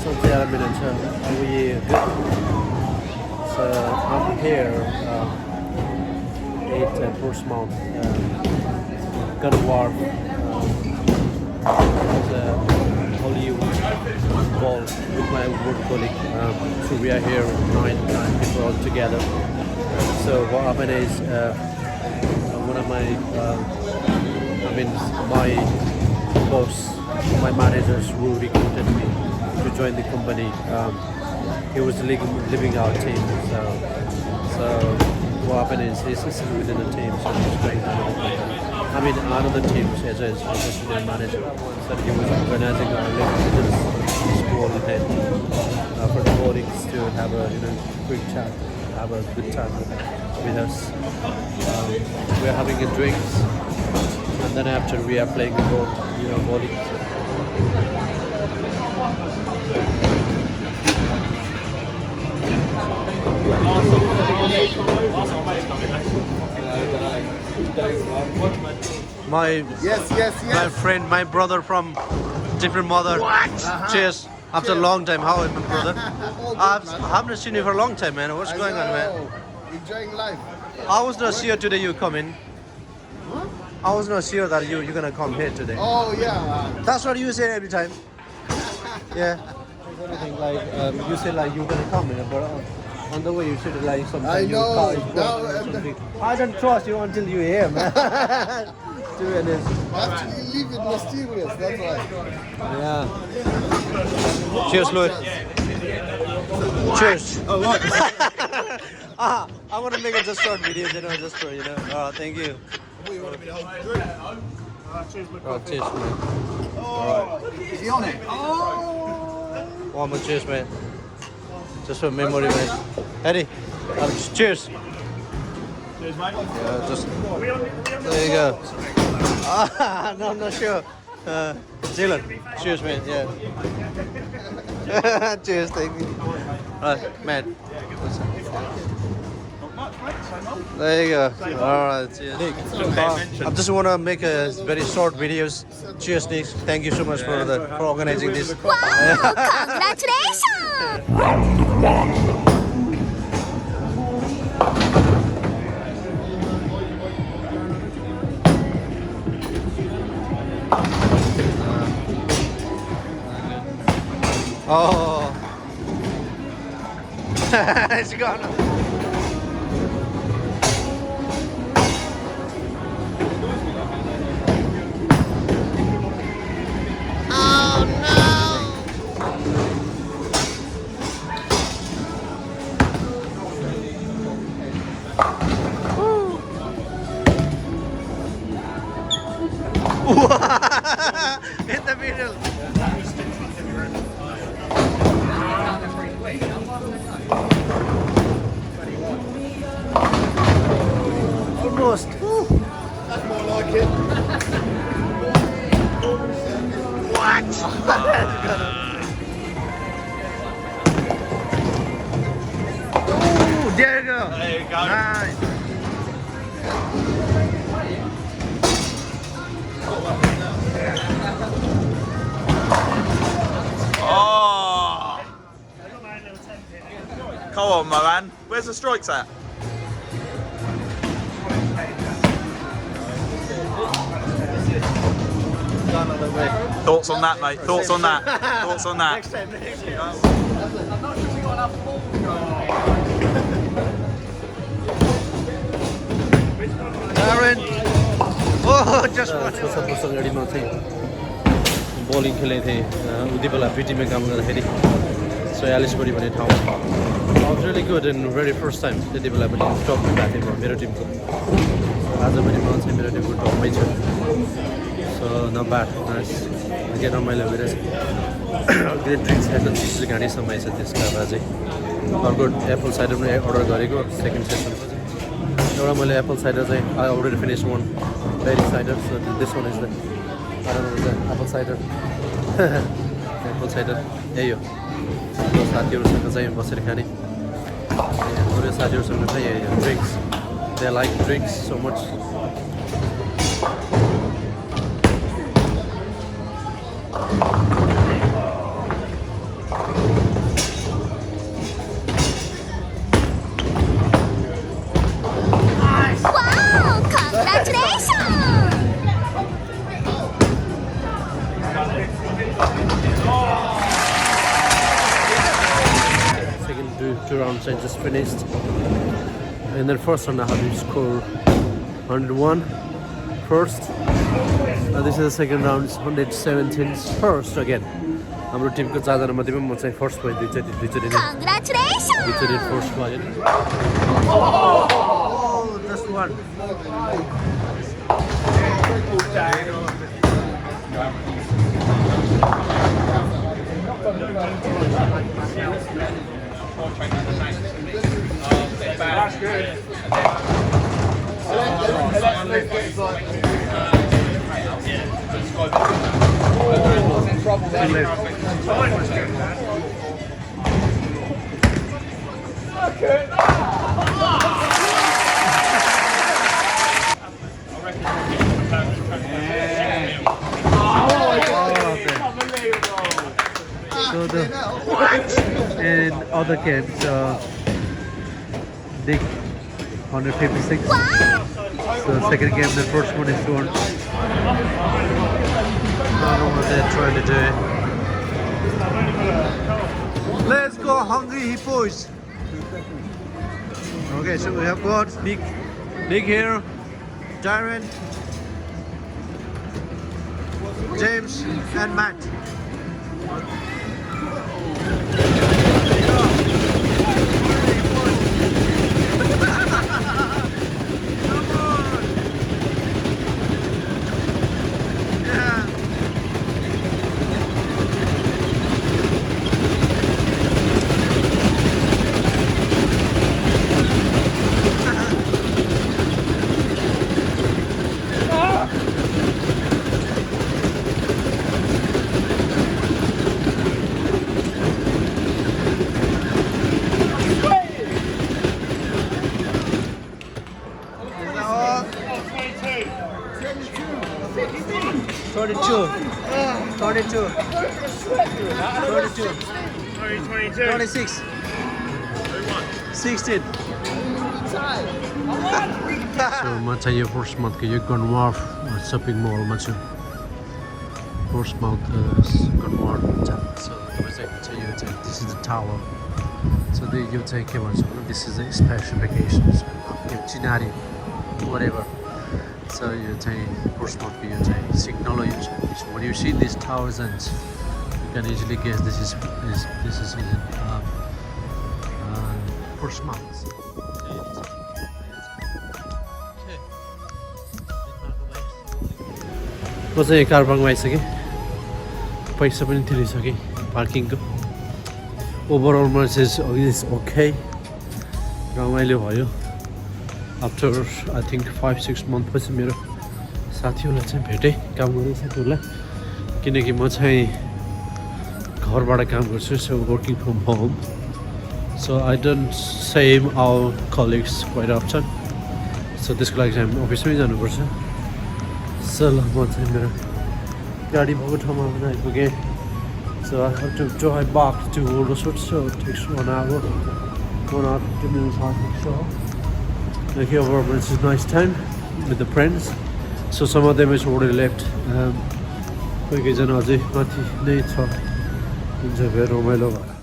सन्चै आरामै हुन्छ अब ये good. So I'm here at Portsmouth got a war as a Hollywood ball with my work colleague. So we are here nine people all together. So what happened is one of my my boss, my managers who recruited me to join the company. He was leaving our team, so what happened is he's still within the team, so he's going to another company. Another team as a senior manager. So he was organizing our little school event for the boardings to have a quick chat, have a good time with us. We are having a drinks, and then after we are playing the ball, bowling. My friend, my brother from different mother. What? Cheers. After a long time, how are you, my brother? I haven't seen you for a long time, man. What's going on, man? Enjoying life. I was not sure today you come in. I was not sure that you're gonna come here today. Oh yeah. That's what you say every time. Yeah. Everything like you say like you're gonna come in, but on the way you said like something. I know. I don't trust you until you're here, man. To be honest. Actually, leave it mysterious. That's why. Yeah. Cheers, Louis. Cheers. Oh, what? I want to make it just short videos, just for thank you. You want me to hold the drink? Cheers, man. Oh, is he on it? Oh. One more cheers, man. Just for memory, man. Eddie, cheers. Cheers, mate. Yeah, just there you go. No, I'm not sure. Zealand. Cheers, man. Yeah. Cheers, thank you. Man. There you go. Alright, cheers. I just want to make a very short videos. Cheers, Nick. Thank you so much for organizing this. Wow, congratulations! Oh. It's gone. In the middle. Almost. That's more like it. What? Ooh, there you go. There you go. Nice. Oh! Come on, my man. Where's the strikes at? Thoughts on that, mate? Thoughts on that? Thoughts on that? Next time. Aaron. Oh, just one. Bowling खेलेको थिएँ उति बेला पिटीमा काम गर्दाखेरि 46 बढी भन्ने ठाउँ was really good and very first time त्यति बेला पनि टपमा भएको थिएँ मेरो टिमको आज पनि म चाहिँ मेरो टिमको टपमै छु सो न ब्याड नाइस निकै रमाइलो भइरहेछ ग्रेट ड्रिङ्क्स खाएको चिसो घाँटीसम्म आइछ त्यसको अब चाहिँ अर्को एप्पल साइडर पनि अर्डर गरेको सेकेन्ड सेसन एउटा मैले एप्पल साइडर चाहिँ I already finish one berry cider so this one is the apple cider apple cider यही हो साथीहरूसँग चाहिँ बसेर खाने अरू साथीहरूसँग चाहिँ यही हो drinks they like drinks so much 2 rounds I just finished. And then first round I have to score 101 first. This is the second round, it's 117 first again. हाम्रो टिमको 4 जना मध्येमा म चाहिँ फर्स्ट भएँ दुईचोटि फर्स्ट भएँ just one That's good. So in other games, Nick 156. So second game, the first one is won. I don't know what they're trying to do. Let's go, hungry boys. Okay, so we have got Nick here, Darren, James, and Matt. So म चाहिँ यो पोर्ट्समाउथको यो गनवार्फ shopping मलमा छु Portsmouth गनवार्फ हुन्छ सो यो चाहिँ this is the tower सो यो चाहिँ के भन्छ भने this is the specification yo Chinari whatever so यो चाहिँ पोर्ट्समाउथको यो चाहिँ सिग्नल यो छ so when you see these towers and you can easily guess this is Portsmouth. म चाहिँ कार पार्कमा आइसकेँ पैसा पनि तिरिसकेँ पार्किङको ओभरअलमा चाहिँ इज ओके रमाइलो भयो आफ्टर आई थिङ्क 5-6 मन्थ पछि मेरो साथीहरूलाई चाहिँ भेटेँ काम गर्ने साथीहरूलाई किनकि म चाहिँ घरबाट काम गर्छु so working from home So I don't see our colleagues quite often. So त्यसको लागि चाहिँ हामी अफिसमै जानुपर्छ So म चाहिँ मेरो गाडी भएको ठाउँमा आइपुगेँ So I have to drive back to Aldershot so it takes 1 hour 1 hour 50 minutes I think so Like here it's a nice time with the friends So some of them is already left कोही कोहीजना अझै माथि नै छ हुन्छ फेरि रमाइलो भयो